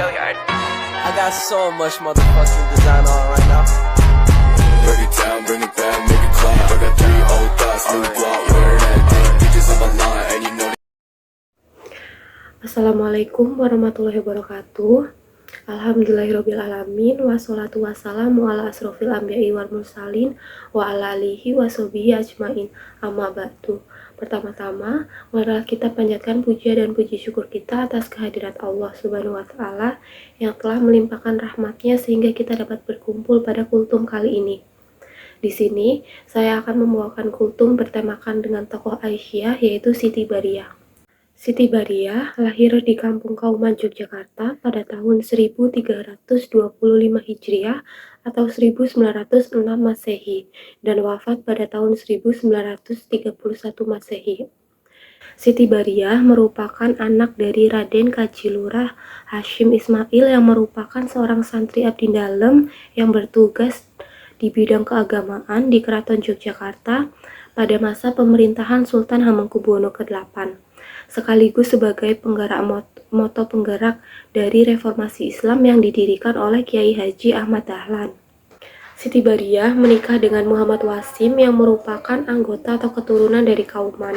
I got so much motherfucking design on right now. Break it down, bring it back, make it clap. I got 3 old thoughts, new block, where that day. Bitches on my line, and you know. Assalamualaikum warahmatullahi wabarakatuh. Alhamdulillahirrabbilalamin. Wassalatu wassalamu ala asrofil anbiya'i wal mursalin wa ala alihi wa sahbihi ajmain. Amma ba'du. Pertama-tama, marilah kita panjatkan puja dan puji syukur kita atas kehadirat Allah Subhanahu wa Ta'ala yang telah melimpahkan rahmatnya sehingga kita dapat berkumpul pada kultum kali ini. Di sini, saya akan membawakan kultum bertemakan dengan tokoh Aisyah, yaitu Siti Bariyah. Siti Bariyah lahir di Kampung Kauman, Yogyakarta pada tahun 1325 Hijriah atau 1906 Masehi dan wafat pada tahun 1931 Masehi. Siti Bariyah merupakan anak dari Raden Kaji Lurah Hashim Ismail yang merupakan seorang santri abdi dalem yang bertugas di bidang keagamaan di Keraton Yogyakarta pada masa pemerintahan Sultan Hamengkubuwono ke-8. Sekaligus sebagai penggerak moto penggerak dari reformasi Islam yang didirikan oleh Kiai Haji Ahmad Dahlan. Siti Bariyah menikah dengan Muhammad Wasim yang merupakan anggota atau keturunan dari Kauman.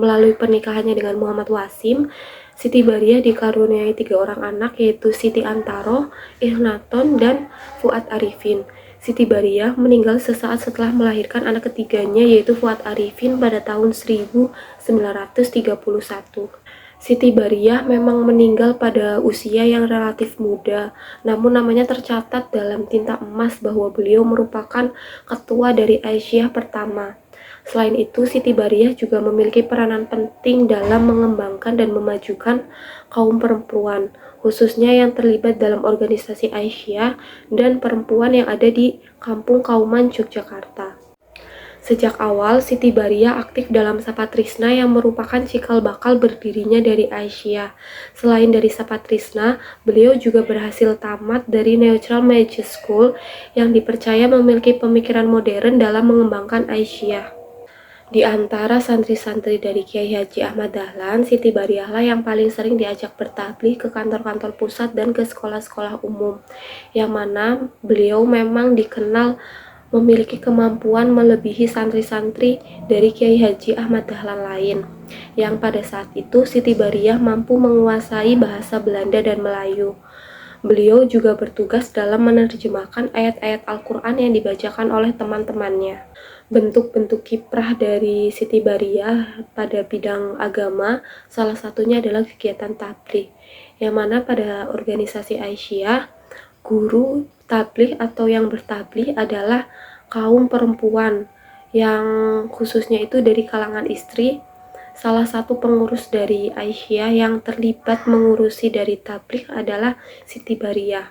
Melalui pernikahannya dengan Muhammad Wasim, Siti Bariyah dikaruniai 3 orang anak, yaitu Siti Antaro, Ihnaton, dan Fuad Arifin. Siti Bariyah meninggal sesaat setelah melahirkan anak ketiganya, yaitu Fuad Arifin pada tahun 1931. Siti Bariyah memang meninggal pada usia yang relatif muda, namun namanya tercatat dalam tinta emas bahwa beliau merupakan ketua dari Aisyah pertama. Selain itu, Siti Bariyah juga memiliki peranan penting dalam mengembangkan dan memajukan kaum perempuan, khususnya yang terlibat dalam organisasi Aisyah dan perempuan yang ada di Kampung Kauman, Yogyakarta. Sejak awal, Siti Bariyah aktif dalam Sapatrisna yang merupakan cikal bakal berdirinya dari Aisyah. Selain dari Sapatrisna, beliau juga berhasil tamat dari Neutral Magic School yang dipercaya memiliki pemikiran modern dalam mengembangkan Aisyah. Di antara santri-santri dari Kiai Haji Ahmad Dahlan, Siti Bariyah lah yang paling sering diajak bertabligh ke kantor-kantor pusat dan ke sekolah-sekolah umum, yang mana beliau memang dikenal memiliki kemampuan melebihi santri-santri dari Kiai Haji Ahmad Dahlan lain, yang pada saat itu Siti Bariyah mampu menguasai bahasa Belanda dan Melayu. Beliau juga bertugas dalam menerjemahkan ayat-ayat Al-Quran yang dibacakan oleh teman-temannya. Bentuk-bentuk kiprah dari Siti Bariyah pada bidang agama, salah satunya adalah kegiatan tabligh, yang mana pada organisasi Aisyah, guru tabligh atau yang bertabligh adalah kaum perempuan, yang khususnya itu dari kalangan istri. Salah satu pengurus dari Aisyah yang terlibat mengurusi dari tabligh adalah Siti Bariyah.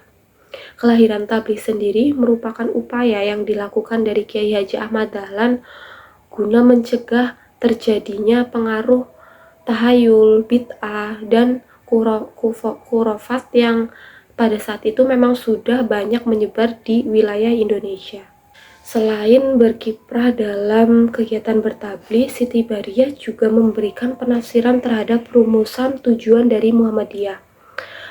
Kelahiran tabligh sendiri merupakan upaya yang dilakukan dari Kiai Haji Ahmad Dahlan guna mencegah terjadinya pengaruh tahayul, bid'ah, dan khurafat yang pada saat itu memang sudah banyak menyebar di wilayah Indonesia. Selain berkiprah dalam kegiatan bertabligh, Siti Bariyah juga memberikan penafsiran terhadap rumusan tujuan dari Muhammadiyah.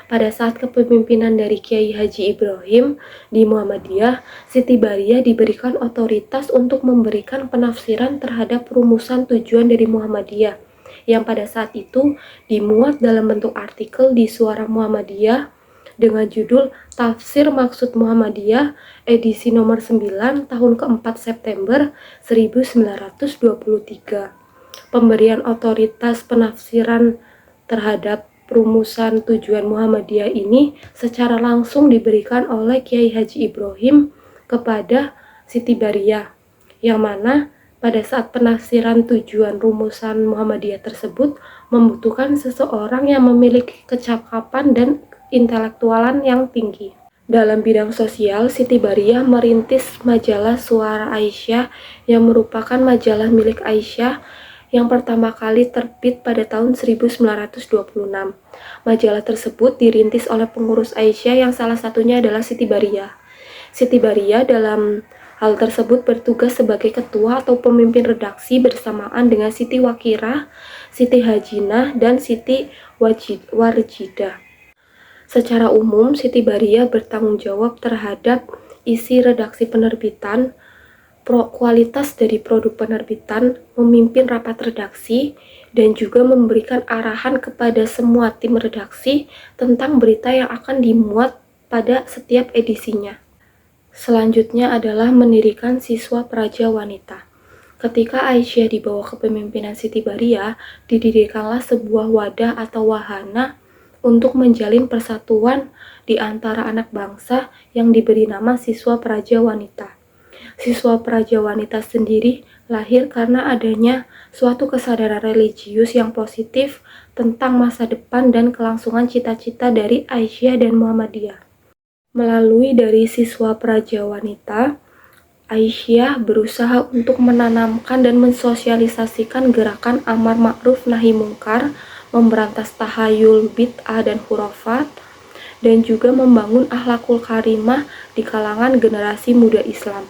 Pada saat kepemimpinan dari Kiai Haji Ibrahim di Muhammadiyah, Siti Bariyah diberikan otoritas untuk memberikan penafsiran terhadap rumusan tujuan dari Muhammadiyah, yang pada saat itu dimuat dalam bentuk artikel di Suara Muhammadiyah dengan judul Tafsir Maksud Muhammadiyah edisi nomor 9 tahun ke-4 September 1923. Pemberian otoritas penafsiran terhadap rumusan tujuan Muhammadiyah ini secara langsung diberikan oleh Kiai Haji Ibrahim kepada Siti Bariyah, yang mana pada saat penafsiran tujuan rumusan Muhammadiyah tersebut membutuhkan seseorang yang memiliki kecakapan dan intelektualan yang tinggi. Dalam bidang sosial, Siti Bariyah merintis majalah Suara Aisyah yang merupakan majalah milik Aisyah yang pertama kali terbit pada tahun 1926. Majalah tersebut dirintis oleh pengurus Aisyah yang salah satunya adalah Siti Bariyah. Siti Bariyah dalam hal tersebut bertugas sebagai ketua atau pemimpin redaksi bersamaan dengan Siti Wakirah, Siti Hajinah, dan Siti Warjidah. Secara umum, Siti Baria bertanggung jawab terhadap isi redaksi penerbitan, kualitas dari produk penerbitan, memimpin rapat redaksi, dan juga memberikan arahan kepada semua tim redaksi tentang berita yang akan dimuat pada setiap edisinya. Selanjutnya adalah mendirikan Siswa Praja Wanita. Ketika Aisyah di bawah kepemimpinan Siti Baria, didirikanlah sebuah wadah atau wahana untuk menjalin persatuan di antara anak bangsa yang diberi nama Siswa Praja Wanita. Siswa Praja Wanita sendiri lahir karena adanya suatu kesadaran religius yang positif tentang masa depan dan kelangsungan cita-cita dari Aisyah dan Muhammadiyah. Melalui dari Siswa Praja Wanita, Aisyah berusaha untuk menanamkan dan mensosialisasikan gerakan amar ma'ruf nahi mungkar, memberantas tahayul, bid'ah, dan khurafat, dan juga membangun akhlakul karimah di kalangan generasi muda Islam.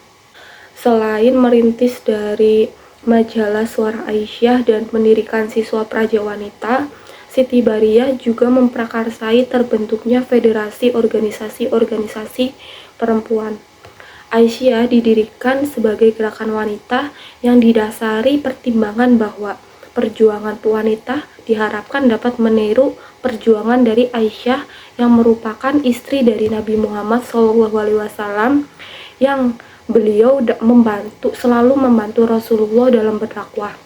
Selain merintis dari majalah Suara Aisyah dan mendirikan Siswa Praja Wanita, Siti Baria juga memprakarsai terbentuknya federasi organisasi-organisasi perempuan. Aisyah didirikan sebagai gerakan wanita yang didasari pertimbangan bahwa perjuangan wanita diharapkan dapat meniru perjuangan dari Aisyah yang merupakan istri dari Nabi Muhammad SAW, yang beliau selalu membantu Rasulullah dalam berdakwah.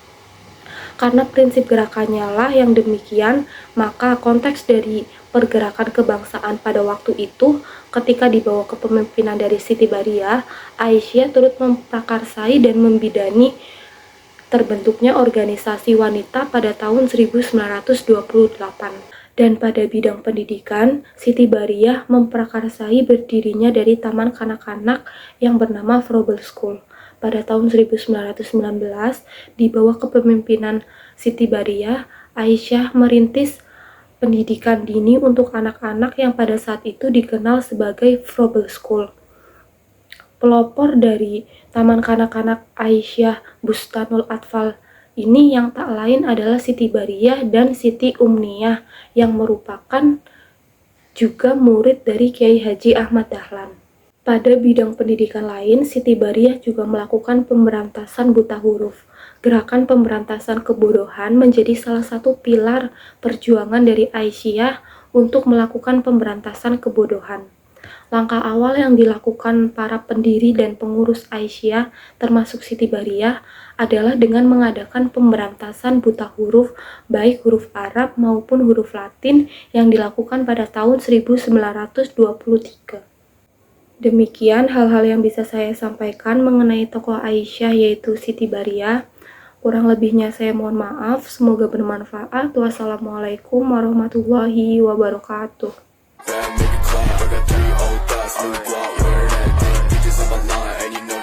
Karena prinsip gerakannya lah yang demikian, maka konteks dari pergerakan kebangsaan pada waktu itu, ketika di bawah kepemimpinan dari Siti Baria, Aisyah turut memprakarsai dan membidani terbentuknya organisasi wanita pada tahun 1928. Dan pada bidang pendidikan, Siti Baria memprakarsai berdirinya dari taman kanak-kanak yang bernama Frobel School. Pada tahun 1919, di bawah kepemimpinan Siti Baria, Aisyah merintis pendidikan dini untuk anak-anak yang pada saat itu dikenal sebagai Frobel School. Pelopor dari taman kanak-kanak Aisyah Bustanul Atfal ini yang tak lain adalah Siti Baria dan Siti Umniyah yang merupakan juga murid dari Kiai Haji Ahmad Dahlan. Pada bidang pendidikan lain, Siti Baria juga melakukan pemberantasan buta huruf. Gerakan pemberantasan kebodohan menjadi salah satu pilar perjuangan dari Aisyah untuk melakukan pemberantasan kebodohan. Langkah awal yang dilakukan para pendiri dan pengurus Aisyah, termasuk Siti Baria, adalah dengan mengadakan pemberantasan buta huruf, baik huruf Arab maupun huruf Latin, yang dilakukan pada tahun 1923. Demikian hal-hal yang bisa saya sampaikan mengenai tokoh Aisyah, yaitu Siti Baria. Kurang lebihnya saya mohon maaf, semoga bermanfaat. Wassalamualaikum warahmatullahi wabarakatuh. New block, wearing that thing. Bitches on my line, and you know